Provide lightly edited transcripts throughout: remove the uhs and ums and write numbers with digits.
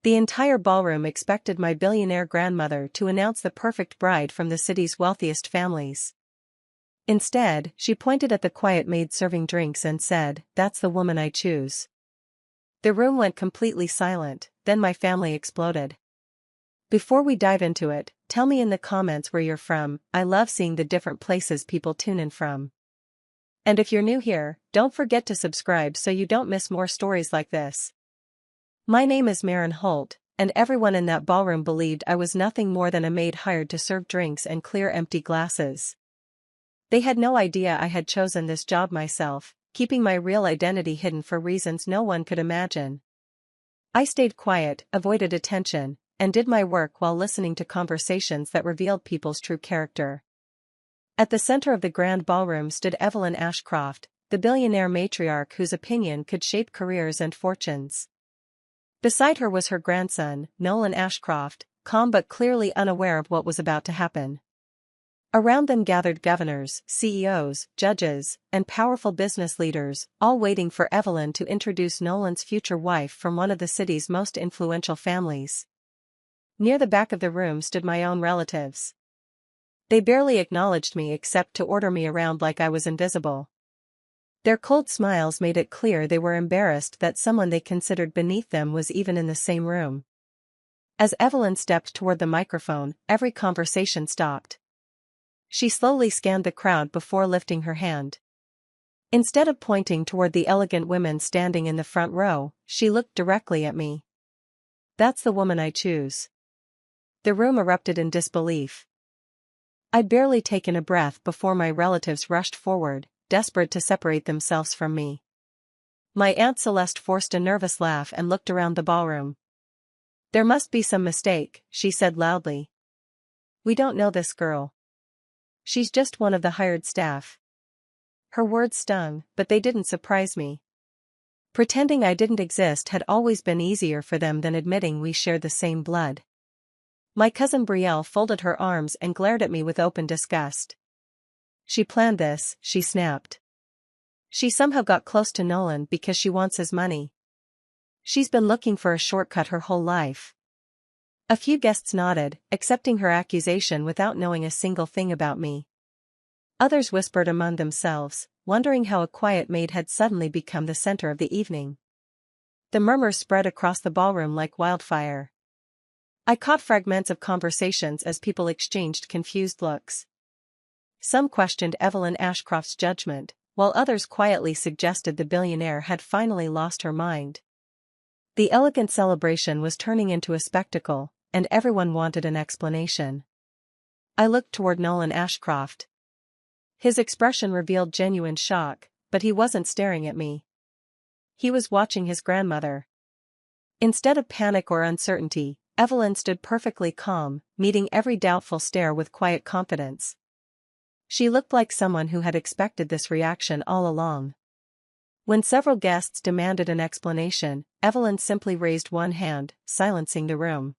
The entire ballroom expected my billionaire grandmother to announce the perfect bride from the city's wealthiest families. Instead, she pointed at the quiet maid serving drinks and said, "That's the woman I choose." The room went completely silent, then my family exploded. Before we dive into it, tell me in the comments where you're from. I love seeing the different places people tune in from. And if you're new here, don't forget to subscribe so you don't miss more stories like this. My name is Marin Holt, and everyone in that ballroom believed I was nothing more than a maid hired to serve drinks and clear empty glasses. They had no idea I had chosen this job myself, keeping my real identity hidden for reasons no one could imagine. I stayed quiet, avoided attention, and did my work while listening to conversations that revealed people's true character. At the center of the grand ballroom stood Evelyn Ashcroft, the billionaire matriarch whose opinion could shape careers and fortunes. Beside her was her grandson, Nolan Ashcroft, calm but clearly unaware of what was about to happen. Around them gathered governors, CEOs, judges, and powerful business leaders, all waiting for Evelyn to introduce Nolan's future wife from one of the city's most influential families. Near the back of the room stood my own relatives. They barely acknowledged me except to order me around like I was invisible. Their cold smiles made it clear they were embarrassed that someone they considered beneath them was even in the same room. As Evelyn stepped toward the microphone, every conversation stopped. She slowly scanned the crowd before lifting her hand. Instead of pointing toward the elegant women standing in the front row, she looked directly at me. "That's the woman I choose." The room erupted in disbelief. I'd barely taken a breath before my relatives rushed forward, desperate to separate themselves from me. My Aunt Celeste forced a nervous laugh and looked around the ballroom. "There must be some mistake," she said loudly. "We don't know this girl. She's just one of the hired staff." Her words stung, but they didn't surprise me. Pretending I didn't exist had always been easier for them than admitting we shared the same blood. My cousin Brielle folded her arms and glared at me with open disgust. "She planned this," she snapped. "She somehow got close to Nolan because she wants his money. She's been looking for a shortcut her whole life." A few guests nodded, accepting her accusation without knowing a single thing about me. Others whispered among themselves, wondering how a quiet maid had suddenly become the center of the evening. The murmurs spread across the ballroom like wildfire. I caught fragments of conversations as people exchanged confused looks. Some questioned Evelyn Ashcroft's judgment, while others quietly suggested the billionaire had finally lost her mind. The elegant celebration was turning into a spectacle, and everyone wanted an explanation. I looked toward Nolan Ashcroft. His expression revealed genuine shock, but he wasn't staring at me. He was watching his grandmother. Instead of panic or uncertainty, Evelyn stood perfectly calm, meeting every doubtful stare with quiet confidence. She looked like someone who had expected this reaction all along. When several guests demanded an explanation, Evelyn simply raised one hand, silencing the room.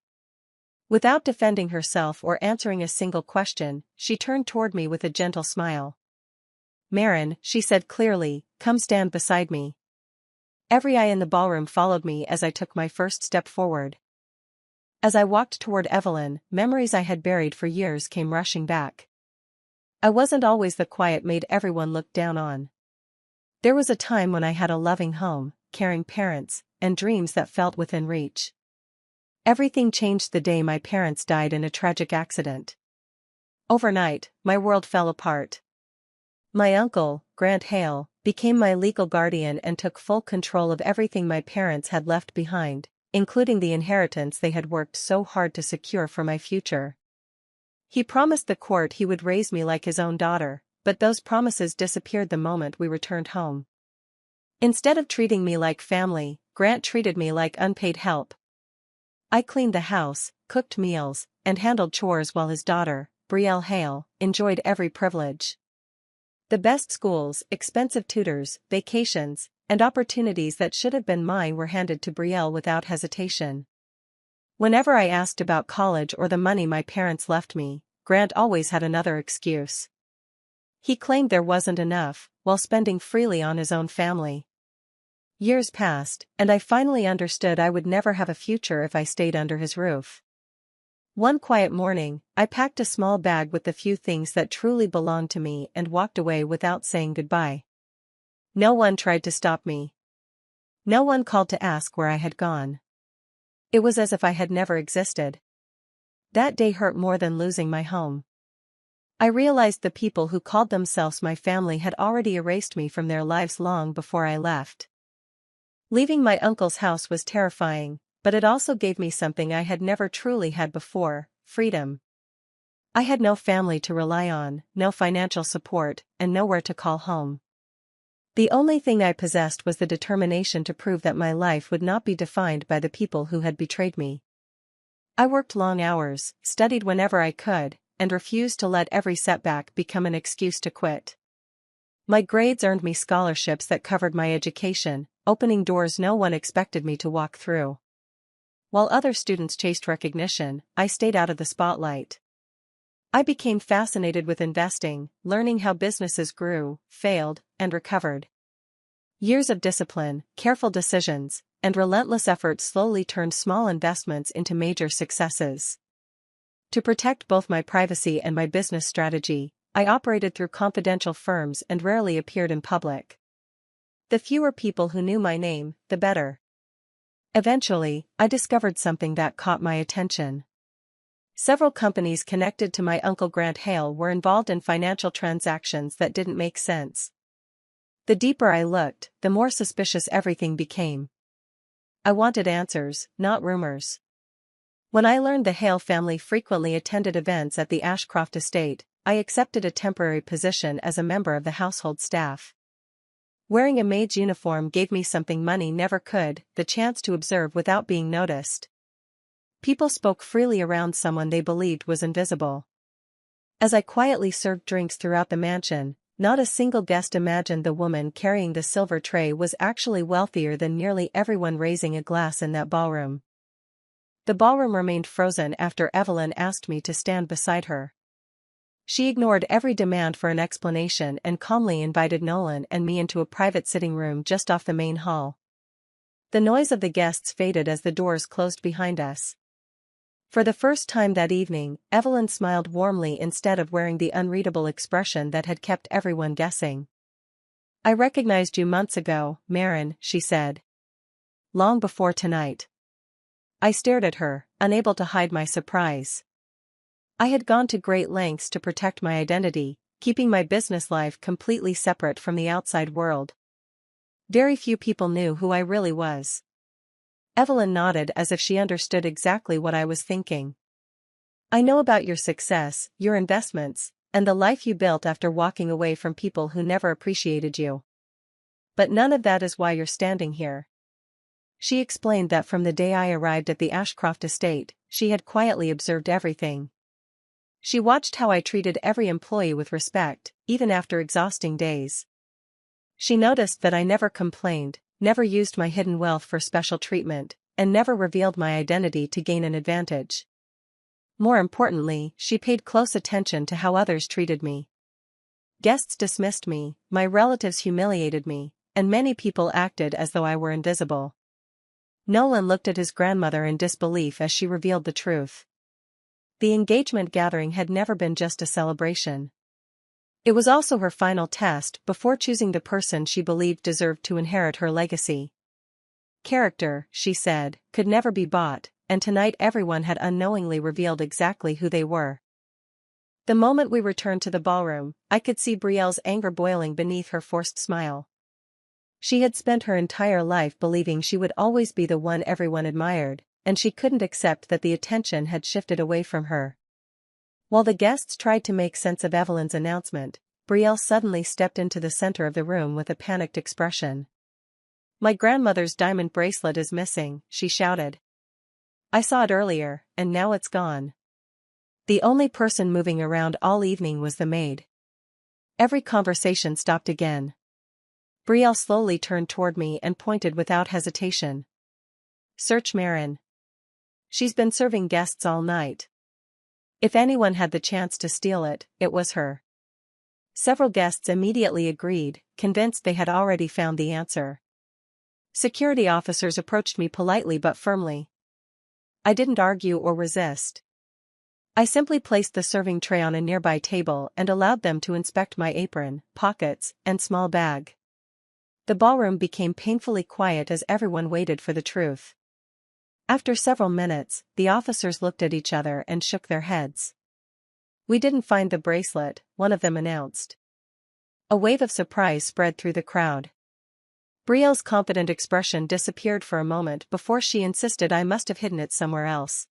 Without defending herself or answering a single question, she turned toward me with a gentle smile. "Marin," she said clearly, "come stand beside me." Every eye in the ballroom followed me as I took my first step forward. As I walked toward Evelyn, memories I had buried for years came rushing back. I wasn't always the quiet maid everyone looked down on. There was a time when I had a loving home, caring parents, and dreams that felt within reach. Everything changed the day my parents died in a tragic accident. Overnight, my world fell apart. My uncle, Grant Hale, became my legal guardian and took full control of everything my parents had left behind, including the inheritance they had worked so hard to secure for my future. He promised the court he would raise me like his own daughter, but those promises disappeared the moment we returned home. Instead of treating me like family, Grant treated me like unpaid help. I cleaned the house, cooked meals, and handled chores while his daughter, Brielle Hale, enjoyed every privilege. The best schools, expensive tutors, vacations, and opportunities that should have been mine were handed to Brielle without hesitation. Whenever I asked about college or the money my parents left me, Grant always had another excuse. He claimed there wasn't enough, while spending freely on his own family. Years passed, and I finally understood I would never have a future if I stayed under his roof. One quiet morning, I packed a small bag with the few things that truly belonged to me and walked away without saying goodbye. No one tried to stop me. No one called to ask where I had gone. It was as if I had never existed. That day hurt more than losing my home. I realized the people who called themselves my family had already erased me from their lives long before I left. Leaving my uncle's house was terrifying, but it also gave me something I had never truly had before: freedom. I had no family to rely on, no financial support, and nowhere to call home. The only thing I possessed was the determination to prove that my life would not be defined by the people who had betrayed me. I worked long hours, studied whenever I could, and refused to let every setback become an excuse to quit. My grades earned me scholarships that covered my education, opening doors no one expected me to walk through. While other students chased recognition, I stayed out of the spotlight. I became fascinated with investing, learning how businesses grew, failed, and recovered. Years of discipline, careful decisions, and relentless effort slowly turned small investments into major successes. To protect both my privacy and my business strategy, I operated through confidential firms and rarely appeared in public. The fewer people who knew my name, the better. Eventually, I discovered something that caught my attention. Several companies connected to my uncle Grant Hale were involved in financial transactions that didn't make sense. The deeper I looked, the more suspicious everything became. I wanted answers, not rumors. When I learned the Hale family frequently attended events at the Ashcroft estate, I accepted a temporary position as a member of the household staff. Wearing a maid's uniform gave me something money never could: the chance to observe without being noticed. People spoke freely around someone they believed was invisible. As I quietly served drinks throughout the mansion, not a single guest imagined the woman carrying the silver tray was actually wealthier than nearly everyone raising a glass in that ballroom. The ballroom remained frozen after Evelyn asked me to stand beside her. She ignored every demand for an explanation and calmly invited Nolan and me into a private sitting room just off the main hall. The noise of the guests faded as the doors closed behind us. For the first time that evening, Evelyn smiled warmly instead of wearing the unreadable expression that had kept everyone guessing. "I recognized you months ago, Marin," she said. "Long before tonight." I stared at her, unable to hide my surprise. I had gone to great lengths to protect my identity, keeping my business life completely separate from the outside world. Very few people knew who I really was. Evelyn nodded as if she understood exactly what I was thinking. "I know about your success, your investments, and the life you built after walking away from people who never appreciated you. But none of that is why you're standing here." She explained that from the day I arrived at the Ashcroft estate, she had quietly observed everything. She watched how I treated every employee with respect, even after exhausting days. She noticed that I never complained, never used my hidden wealth for special treatment, and never revealed my identity to gain an advantage. More importantly, she paid close attention to how others treated me. Guests dismissed me, my relatives humiliated me, and many people acted as though I were invisible. Nolan looked at his grandmother in disbelief as she revealed the truth. The engagement gathering had never been just a celebration. It was also her final test before choosing the person she believed deserved to inherit her legacy. Character, she said, could never be bought, and tonight everyone had unknowingly revealed exactly who they were. The moment we returned to the ballroom, I could see Brielle's anger boiling beneath her forced smile. She had spent her entire life believing she would always be the one everyone admired, and she couldn't accept that the attention had shifted away from her. While the guests tried to make sense of Evelyn's announcement, Brielle suddenly stepped into the center of the room with a panicked expression. "My grandmother's diamond bracelet is missing," she shouted. "I saw it earlier, and now it's gone." The only person moving around all evening was the maid. Every conversation stopped again. Brielle slowly turned toward me and pointed without hesitation. "Search Marin. She's been serving guests all night. If anyone had the chance to steal it, it was her." Several guests immediately agreed, convinced they had already found the answer. Security officers approached me politely but firmly. I didn't argue or resist. I simply placed the serving tray on a nearby table and allowed them to inspect my apron, pockets, and small bag. The ballroom became painfully quiet as everyone waited for the truth. After several minutes, the officers looked at each other and shook their heads. "We didn't find the bracelet," one of them announced. A wave of surprise spread through the crowd. Brielle's confident expression disappeared for a moment before she insisted I must have hidden it somewhere else.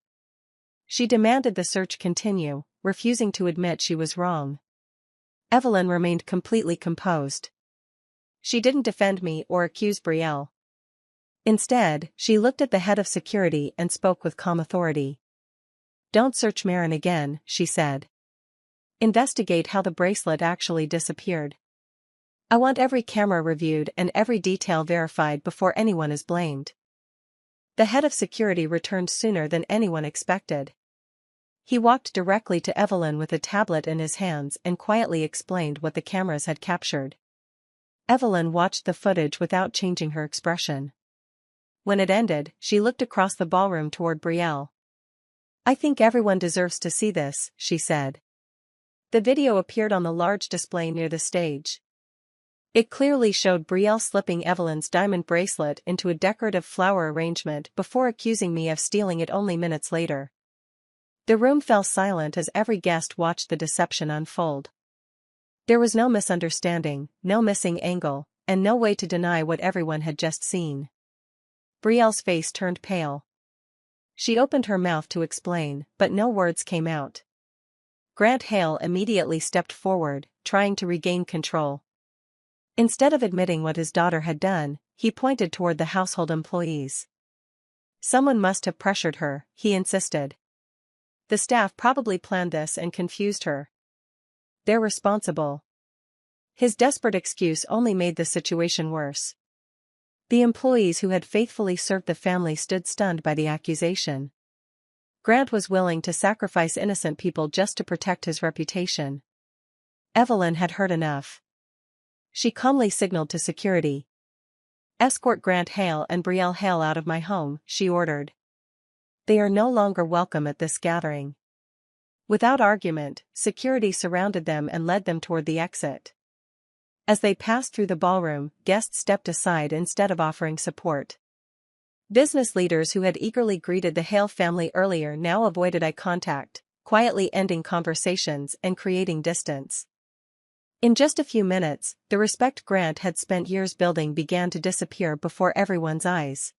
She demanded the search continue, refusing to admit she was wrong. Evelyn remained completely composed. She didn't defend me or accuse Brielle. Instead, she looked at the head of security and spoke with calm authority. "Don't search Marin again," she said. "Investigate how the bracelet actually disappeared. I want every camera reviewed and every detail verified before anyone is blamed." The head of security returned sooner than anyone expected. He walked directly to Evelyn with a tablet in his hands and quietly explained what the cameras had captured. Evelyn watched the footage without changing her expression. When it ended, she looked across the ballroom toward Brielle. "I think everyone deserves to see this," she said. The video appeared on the large display near the stage. It clearly showed Brielle slipping Evelyn's diamond bracelet into a decorative flower arrangement before accusing me of stealing it only minutes later. The room fell silent as every guest watched the deception unfold. There was no misunderstanding, no missing angle, and no way to deny what everyone had just seen. Brielle's face turned pale. She opened her mouth to explain, but no words came out. Grant Hale immediately stepped forward, trying to regain control. Instead of admitting what his daughter had done, he pointed toward the household employees. "Someone must have pressured her," he insisted. "The staff probably planned this and confused her. They're responsible." His desperate excuse only made the situation worse. The employees who had faithfully served the family stood stunned by the accusation. Grant was willing to sacrifice innocent people just to protect his reputation. Evelyn had heard enough. She calmly signaled to security. "Escort Grant Hale and Brielle Hale out of my home," she ordered. "They are no longer welcome at this gathering." Without argument, security surrounded them and led them toward the exit. As they passed through the ballroom, guests stepped aside instead of offering support. Business leaders who had eagerly greeted the Hale family earlier now avoided eye contact, quietly ending conversations and creating distance. In just a few minutes, the respect Grant had spent years building began to disappear before everyone's eyes.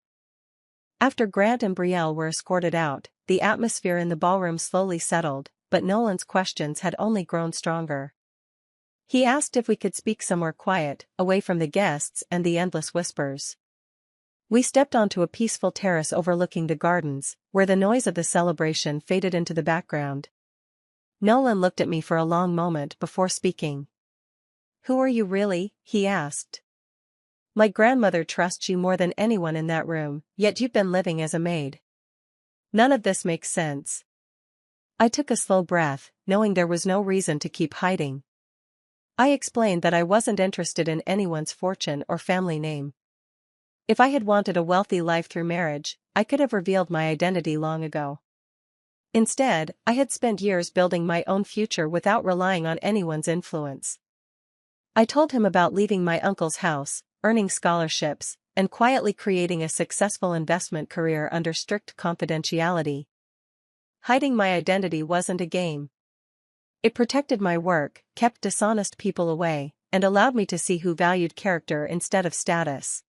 After Grant and Brielle were escorted out, the atmosphere in the ballroom slowly settled, but Nolan's questions had only grown stronger. He asked if we could speak somewhere quiet, away from the guests and the endless whispers. We stepped onto a peaceful terrace overlooking the gardens, where the noise of the celebration faded into the background. Nolan looked at me for a long moment before speaking. "Who are you really?" he asked. "My grandmother trusts you more than anyone in that room, yet you've been living as a maid. None of this makes sense." I took a slow breath, knowing there was no reason to keep hiding. I explained that I wasn't interested in anyone's fortune or family name. If I had wanted a wealthy life through marriage, I could have revealed my identity long ago. Instead, I had spent years building my own future without relying on anyone's influence. I told him about leaving my uncle's house, earning scholarships, and quietly creating a successful investment career under strict confidentiality. Hiding my identity wasn't a game. It protected my work, kept dishonest people away, and allowed me to see who valued character instead of status.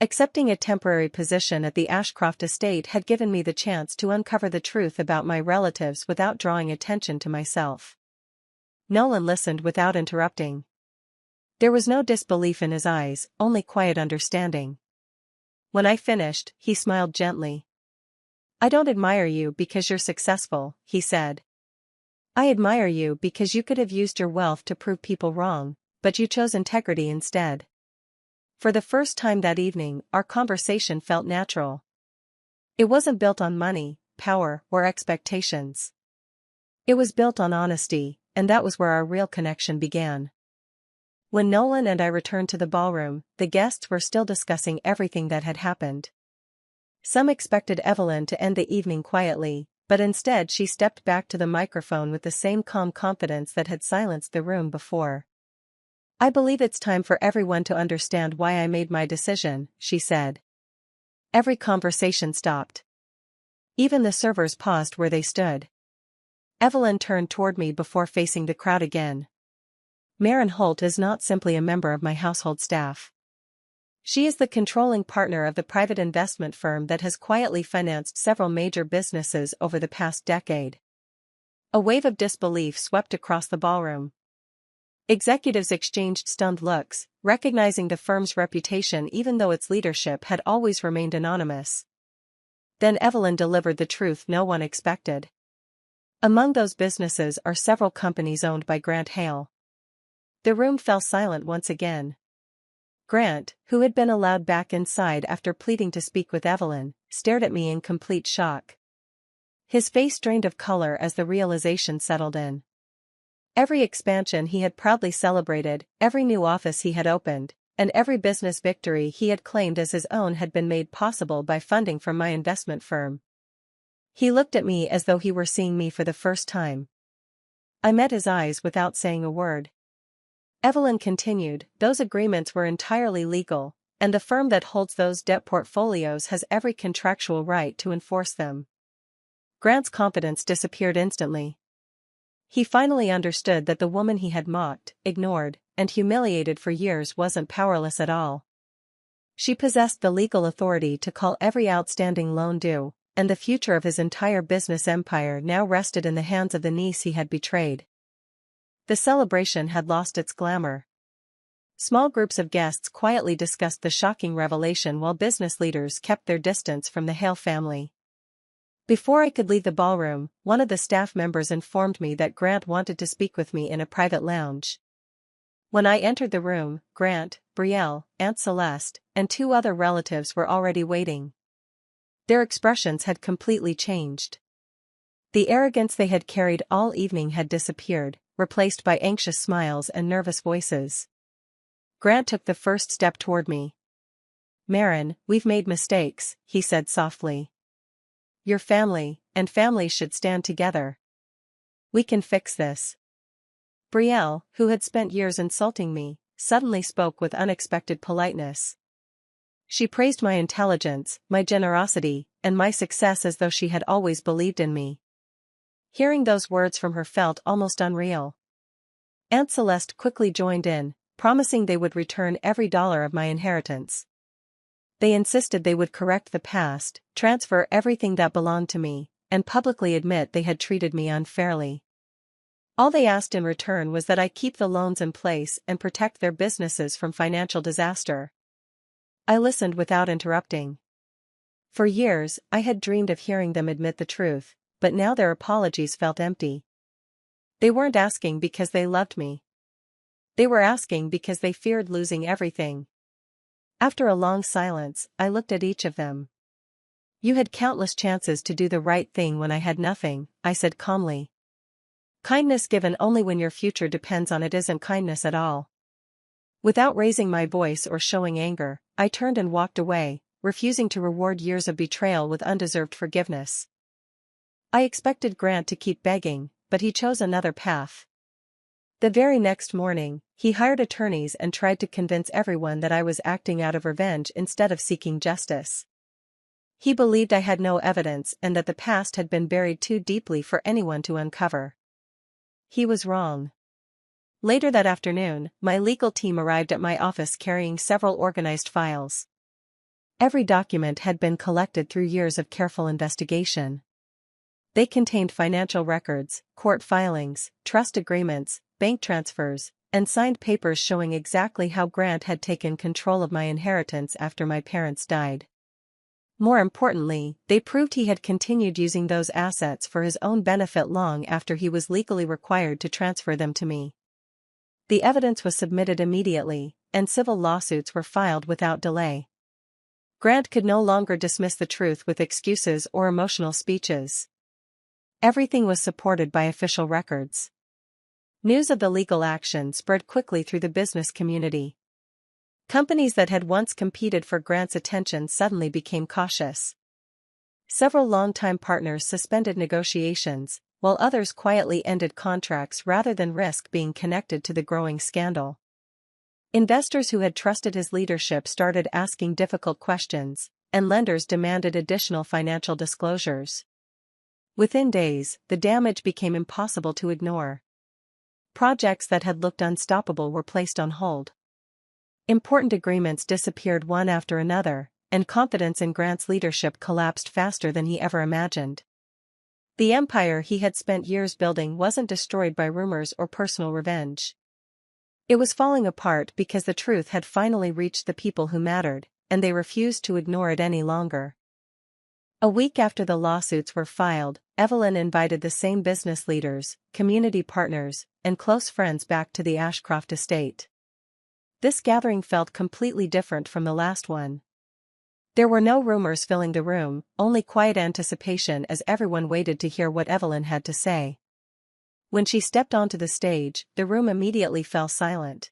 Accepting a temporary position at the Ashcroft estate had given me the chance to uncover the truth about my relatives without drawing attention to myself. Nolan listened without interrupting. There was no disbelief in his eyes, only quiet understanding. When I finished, he smiled gently. "I don't admire you because you're successful," he said. "I admire you because you could have used your wealth to prove people wrong, but you chose integrity instead." For the first time that evening, our conversation felt natural. It wasn't built on money, power, or expectations. It was built on honesty, and that was where our real connection began. When Nolan and I returned to the ballroom, the guests were still discussing everything that had happened. Some expected Evelyn to end the evening quietly, but instead she stepped back to the microphone with the same calm confidence that had silenced the room before. "I believe it's time for everyone to understand why I made my decision," she said. Every conversation stopped. Even the servers paused where they stood. Evelyn turned toward me before facing the crowd again. "Maren Holt is not simply a member of my household staff. She is the controlling partner of the private investment firm that has quietly financed several major businesses over the past decade." A wave of disbelief swept across the ballroom. Executives exchanged stunned looks, recognizing the firm's reputation even though its leadership had always remained anonymous. Then Evelyn delivered the truth no one expected. "Among those businesses are several companies owned by Grant Hale." The room fell silent once again. Grant, who had been allowed back inside after pleading to speak with Evelyn, stared at me in complete shock. His face drained of color as the realization settled in. Every expansion he had proudly celebrated, every new office he had opened, and every business victory he had claimed as his own had been made possible by funding from my investment firm. He looked at me as though he were seeing me for the first time. I met his eyes without saying a word. Evelyn continued, "Those agreements were entirely legal, and the firm that holds those debt portfolios has every contractual right to enforce them." Grant's confidence disappeared instantly. He finally understood that the woman he had mocked, ignored, and humiliated for years wasn't powerless at all. She possessed the legal authority to call every outstanding loan due, and the future of his entire business empire now rested in the hands of the niece he had betrayed. The celebration had lost its glamour. Small groups of guests quietly discussed the shocking revelation while business leaders kept their distance from the Hale family. Before I could leave the ballroom, one of the staff members informed me that Grant wanted to speak with me in a private lounge. When I entered the room, Grant, Brielle, Aunt Celeste, and two other relatives were already waiting. Their expressions had completely changed. The arrogance they had carried all evening had disappeared, replaced by anxious smiles and nervous voices. Grant took the first step toward me. "Maren, we've made mistakes," he said softly. "Your family, and families should stand together. We can fix this." Brielle, who had spent years insulting me, suddenly spoke with unexpected politeness. She praised my intelligence, my generosity, and my success as though she had always believed in me. Hearing those words from her felt almost unreal. Aunt Celeste quickly joined in, promising they would return every dollar of my inheritance. They insisted they would correct the past, transfer everything that belonged to me, and publicly admit they had treated me unfairly. All they asked in return was that I keep the loans in place and protect their businesses from financial disaster. I listened without interrupting. For years, I had dreamed of hearing them admit the truth, but now their apologies felt empty. They weren't asking because they loved me. They were asking because they feared losing everything. After a long silence, I looked at each of them. "You had countless chances to do the right thing when I had nothing," I said calmly. "Kindness given only when your future depends on it isn't kindness at all." Without raising my voice or showing anger, I turned and walked away, refusing to reward years of betrayal with undeserved forgiveness. I expected Grant to keep begging, but he chose another path. The very next morning, he hired attorneys and tried to convince everyone that I was acting out of revenge instead of seeking justice. He believed I had no evidence and that the past had been buried too deeply for anyone to uncover. He was wrong. Later that afternoon, my legal team arrived at my office carrying several organized files. Every document had been collected through years of careful investigation. They contained financial records, court filings, trust agreements, bank transfers, and signed papers showing exactly how Grant had taken control of my inheritance after my parents died. More importantly, they proved he had continued using those assets for his own benefit long after he was legally required to transfer them to me. The evidence was submitted immediately, and civil lawsuits were filed without delay. Grant could no longer dismiss the truth with excuses or emotional speeches. Everything was supported by official records. News of the legal action spread quickly through the business community. Companies that had once competed for Grant's attention suddenly became cautious. Several longtime partners suspended negotiations, while others quietly ended contracts rather than risk being connected to the growing scandal. Investors who had trusted his leadership started asking difficult questions, and lenders demanded additional financial disclosures. Within days, the damage became impossible to ignore. Projects that had looked unstoppable were placed on hold. Important agreements disappeared one after another, and confidence in Grant's leadership collapsed faster than he ever imagined. The empire he had spent years building wasn't destroyed by rumors or personal revenge. It was falling apart because the truth had finally reached the people who mattered, and they refused to ignore it any longer. A week after the lawsuits were filed, Evelyn invited the same business leaders, community partners, and close friends back to the Ashcroft estate. This gathering felt completely different from the last one. There were no rumors filling the room, only quiet anticipation as everyone waited to hear what Evelyn had to say. When she stepped onto the stage, the room immediately fell silent.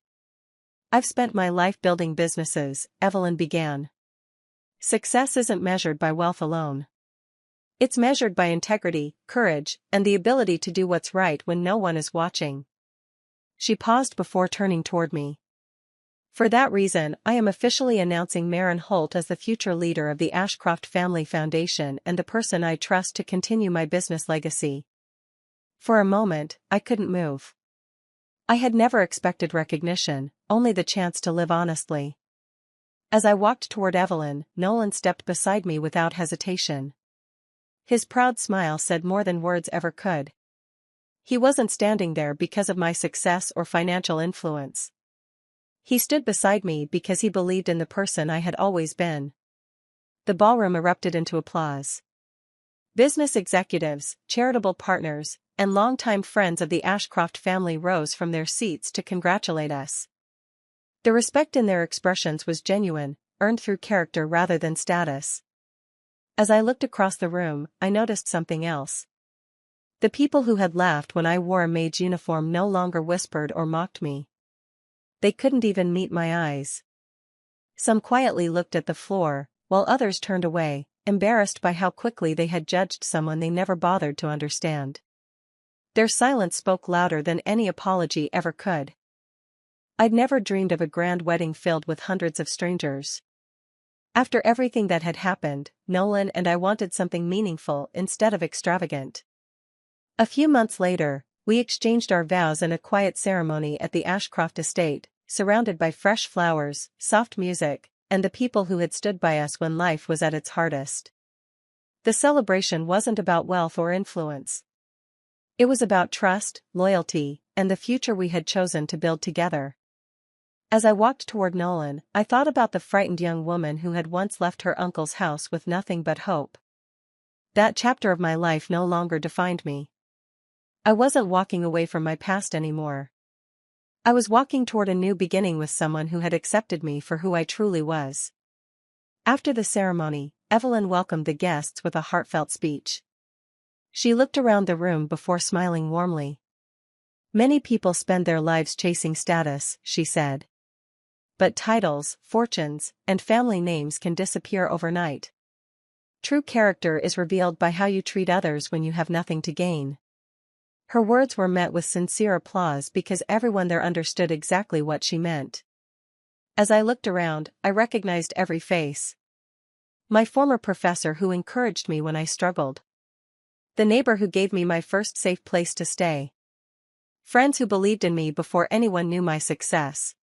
"I've spent my life building businesses," Evelyn began. "Success isn't measured by wealth alone. It's measured by integrity, courage, and the ability to do what's right when no one is watching." She paused before turning toward me. "For that reason, I am officially announcing Maren Holt as the future leader of the Ashcroft Family Foundation and the person I trust to continue my business legacy." For a moment, I couldn't move. I had never expected recognition, only the chance to live honestly. As I walked toward Evelyn, Nolan stepped beside me without hesitation. His proud smile said more than words ever could. He wasn't standing there because of my success or financial influence. He stood beside me because he believed in the person I had always been. The ballroom erupted into applause. Business executives, charitable partners, and longtime friends of the Ashcroft family rose from their seats to congratulate us. The respect in their expressions was genuine, earned through character rather than status. As I looked across the room, I noticed something else. The people who had laughed when I wore a maid's uniform no longer whispered or mocked me. They couldn't even meet my eyes. Some quietly looked at the floor, while others turned away, embarrassed by how quickly they had judged someone they never bothered to understand. Their silence spoke louder than any apology ever could. I'd never dreamed of a grand wedding filled with hundreds of strangers. After everything that had happened, Nolan and I wanted something meaningful instead of extravagant. A few months later, we exchanged our vows in a quiet ceremony at the Ashcroft estate, surrounded by fresh flowers, soft music, and the people who had stood by us when life was at its hardest. The celebration wasn't about wealth or influence. It was about trust, loyalty, and the future we had chosen to build together. As I walked toward Nolan, I thought about the frightened young woman who had once left her uncle's house with nothing but hope. That chapter of my life no longer defined me. I wasn't walking away from my past anymore. I was walking toward a new beginning with someone who had accepted me for who I truly was. After the ceremony, Evelyn welcomed the guests with a heartfelt speech. She looked around the room before smiling warmly. "Many people spend their lives chasing status," she said. "But titles, fortunes, and family names can disappear overnight. True character is revealed by how you treat others when you have nothing to gain." Her words were met with sincere applause because everyone there understood exactly what she meant. As I looked around, I recognized every face. My former professor who encouraged me when I struggled. The neighbor who gave me my first safe place to stay. Friends who believed in me before anyone knew my success.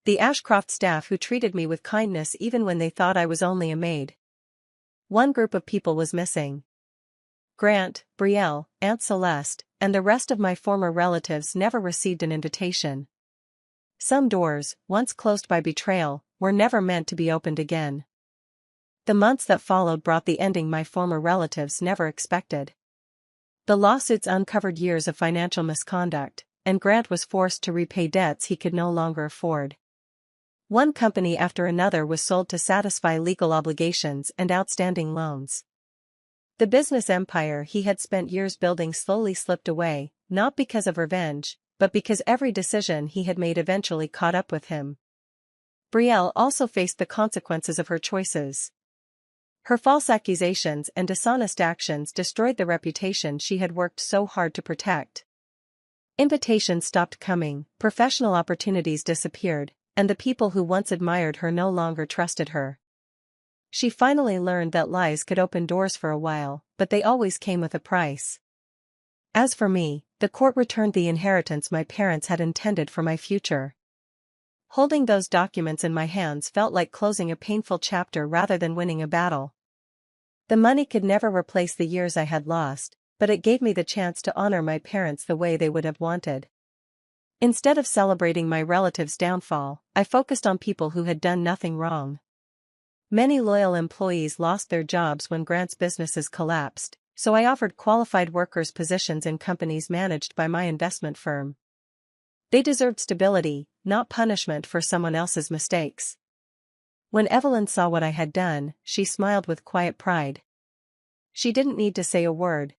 The Ashcroft staff who treated me with kindness even when they thought I was only a maid. One group of people was missing. Grant, Brielle, Aunt Celeste, and the rest of my former relatives never received an invitation. Some doors, once closed by betrayal, were never meant to be opened again. The months that followed brought the ending my former relatives never expected. The lawsuits uncovered years of financial misconduct, and Grant was forced to repay debts he could no longer afford. One company after another was sold to satisfy legal obligations and outstanding loans. The business empire he had spent years building slowly slipped away, not because of revenge, but because every decision he had made eventually caught up with him. Brielle also faced the consequences of her choices. Her false accusations and dishonest actions destroyed the reputation she had worked so hard to protect. Invitations stopped coming, professional opportunities disappeared, and the people who once admired her no longer trusted her. She finally learned that lies could open doors for a while, but they always came with a price. As for me, the court returned the inheritance my parents had intended for my future. Holding those documents in my hands felt like closing a painful chapter rather than winning a battle. The money could never replace the years I had lost, but it gave me the chance to honor my parents the way they would have wanted. Instead of celebrating my relatives' downfall, I focused on people who had done nothing wrong. Many loyal employees lost their jobs when Grant's businesses collapsed, so I offered qualified workers positions in companies managed by my investment firm. They deserved stability, not punishment for someone else's mistakes. When Evelyn saw what I had done, she smiled with quiet pride. She didn't need to say a word.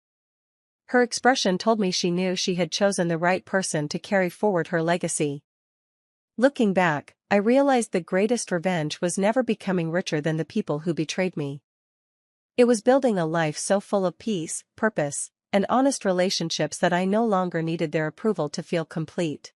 Her expression told me she knew she had chosen the right person to carry forward her legacy. Looking back, I realized the greatest revenge was never becoming richer than the people who betrayed me. It was building a life so full of peace, purpose, and honest relationships that I no longer needed their approval to feel complete.